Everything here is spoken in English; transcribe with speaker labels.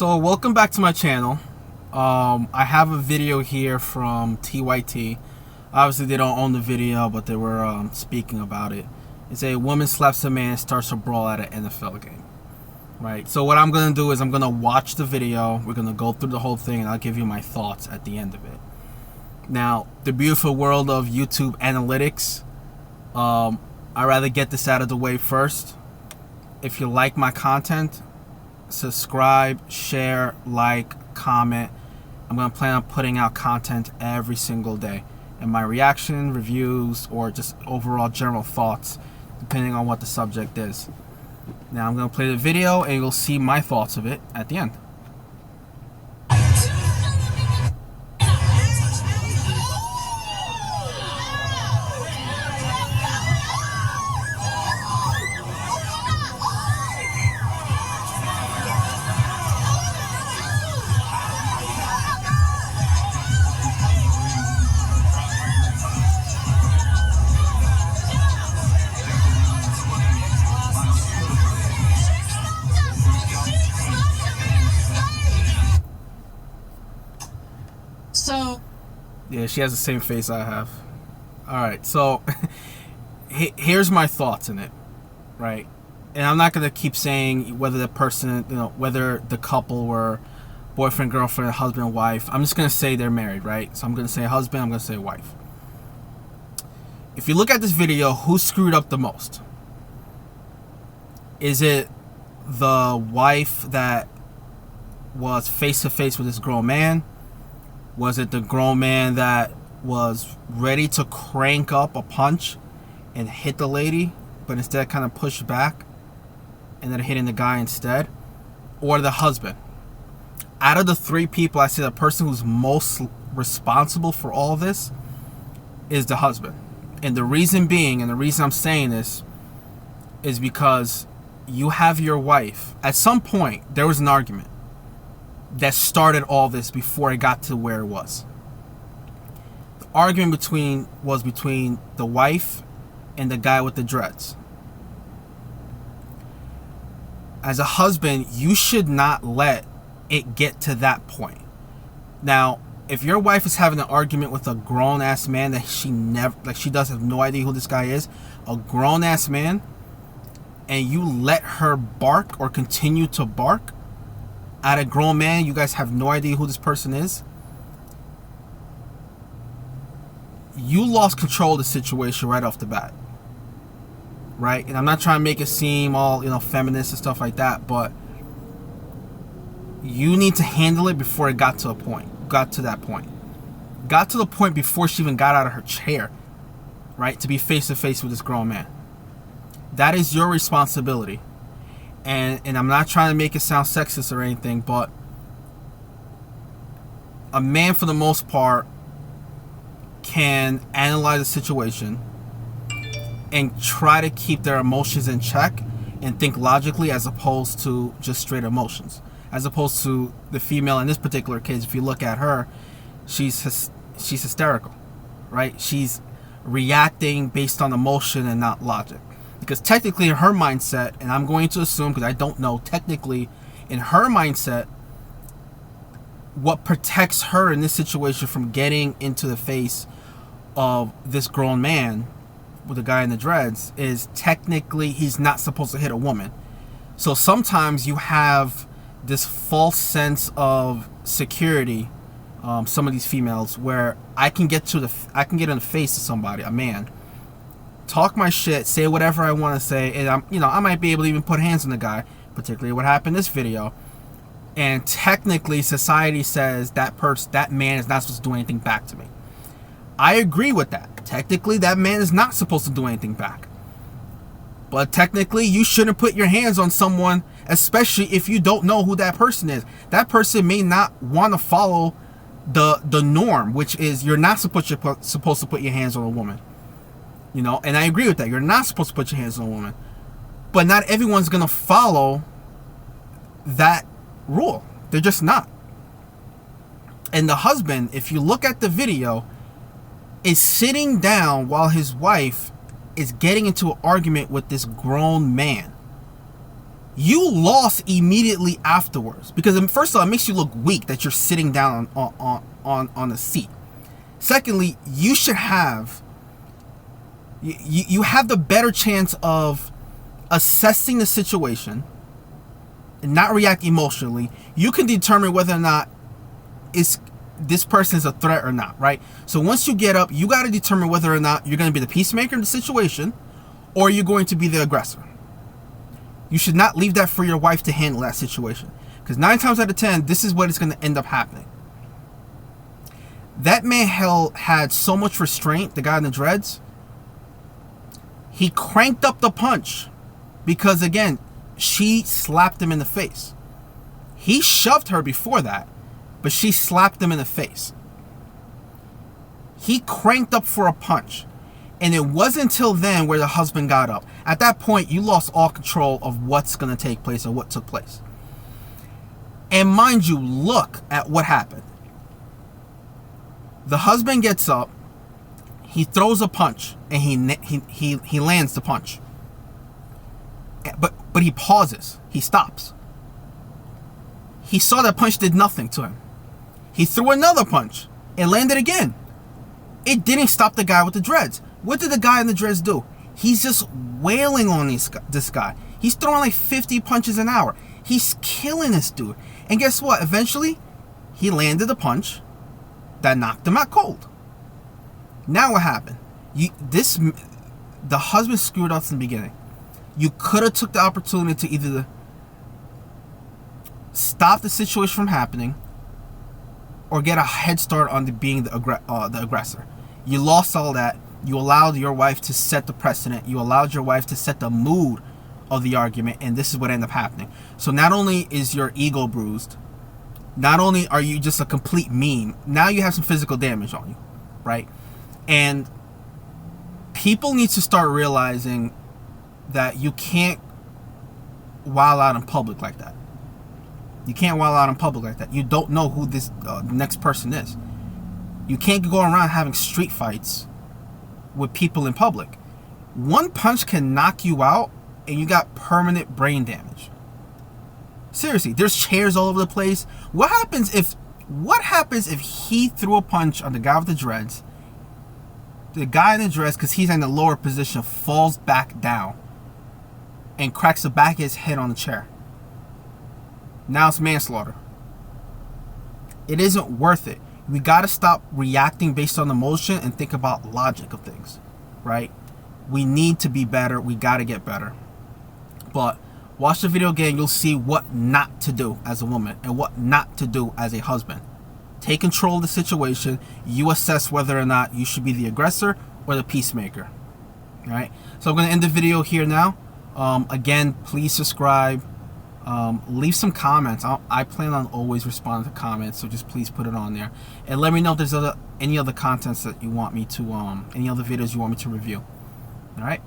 Speaker 1: So welcome back to my channel. I have a video here from TYT. Obviously they don't own the video, but they were speaking about it. It's a woman slaps a man, starts a brawl at an NFL game. Right. So what I'm gonna do is I'm gonna watch the video. We're gonna go through the whole thing, and I'll give you my thoughts at the end of it. Now, the beautiful world of YouTube analytics. I'd rather get this out of the way first. If you like my content, subscribe, share, like, comment. I'm going to plan on putting out content every single day. And my reaction, reviews, or just overall general thoughts, depending on what the subject is. Now I'm going to play the video and you'll see my thoughts of it at the end. Yeah, she has the same face I have. Alright, so here's my thoughts in it, right? And I'm not going to keep saying whether the person, whether the couple were boyfriend, girlfriend, husband, wife. I'm just going to say they're married, right? So I'm going to say husband, I'm going to say wife. If you look at this video, who screwed up the most? Is it the wife that was face-to-face with this grown man? Was it the grown man that was ready to crank up a punch and hit the lady, but instead kind of pushed back and then hitting the guy instead? Or the husband? Out of the three people, I say the person who's most responsible for all this is the husband. And the reason being, and the reason I'm saying this, is because you have your wife. At some point, there was an argument that started all this before it got to where it was. The argument was between the wife and the guy with the dreads. As a husband, you should not let it get to that point. Now, if your wife is having an argument with a grown-ass man that she does have no idea who this guy is, a grown-ass man, and you let her bark or continue to bark at a grown man, you guys have no idea who this person is, you lost control of the situation right off the bat. Right? And I'm not trying to make it seem all, feminist and stuff like that, but you need to handle it before it got to that point. Got to the point before she even got out of her chair, right? To be face to face with this grown man. That is your responsibility. And I'm not trying to make it sound sexist or anything, but a man, for the most part, can analyze a situation and try to keep their emotions in check and think logically, as opposed to just straight emotions. As opposed to the female in this particular case, if you look at her, she's hysterical, right? She's reacting based on emotion and not logic. Because technically in her mindset, and I'm going to assume because I don't know, technically in her mindset, what protects her in this situation from getting into the face of this grown man with the guy in the dreads is technically he's not supposed to hit a woman. So sometimes you have this false sense of security, some of these females, where I can get in the face of somebody, a man, talk my shit, say whatever I want to say, and I might be able to even put hands on the guy, particularly what happened in this video. And technically, society says that man is not supposed to do anything back to me. I agree with that. Technically, that man is not supposed to do anything back. But technically, you shouldn't put your hands on someone, especially if you don't know who that person is. That person may not want to follow the norm, which is you're not supposed to put your hands on a woman. And I agree with that. You're not supposed to put your hands on a woman. But not everyone's going to follow that rule. They're just not. And the husband, if you look at the video, is sitting down while his wife is getting into an argument with this grown man. You lost immediately afterwards because first of all, it makes you look weak that you're sitting down on the seat. Secondly, you should have you have the better chance of assessing the situation and not react emotionally. You can determine whether or not this person is a threat or not, right? So once you get up, you got to determine whether or not you're going to be the peacemaker in the situation or you're going to be the aggressor. You should not leave that for your wife to handle that situation, because 9 times out of 10, this is what is going to end up happening. That man had so much restraint, the guy in the dreads. He cranked up the punch because, again, she slapped him in the face. He shoved her before that, but she slapped him in the face. He cranked up for a punch. And it wasn't until then where the husband got up. At that point, you lost all control of what's going to take place or what took place. And mind you, look at what happened. The husband gets up, he throws a punch, and he lands the punch. But he pauses. He stops. He saw that punch did nothing to him. He threw another punch and landed again. It didn't stop the guy with the dreads. What did the guy in the dreads do? He's just wailing on this guy. He's throwing like 50 punches an hour. He's killing this dude. And guess what? Eventually, he landed a punch that knocked him out cold. Now what happened? The husband screwed up from the beginning. You could have took the opportunity to either stop the situation from happening or get a head start on being the aggressor. You lost all that. You allowed your wife to set the precedent. You allowed your wife to set the mood of the argument, and this is what ended up happening. So not only is your ego bruised, not only are you just a complete meme, now you have some physical damage on you, right? And people need to start realizing that you can't wild out in public like that. You can't wild out in public like that. You don't know who this next person is. You can't go around having street fights with people in public. One punch can knock you out and you got permanent brain damage. Seriously, there's chairs all over the place. What happens if he threw a punch on the guy with the dreads? The guy in the dreads, because he's in the lower position, falls back down and cracks the back of his head on the chair. Now it's manslaughter. It isn't worth it. We got to stop reacting based on emotion and think about logic of things, right? We need to be better. We got to get better. But watch the video again. You'll see what not to do as a woman and what not to do as a husband. Take control of the situation. You assess whether or not you should be the aggressor or the peacemaker. All right. So I'm going to end the video here now. Again, please subscribe. Leave some comments. I plan on always responding to comments, so just please put it on there and let me know if there's any other contents that you want me to any other videos you want me to review. All right.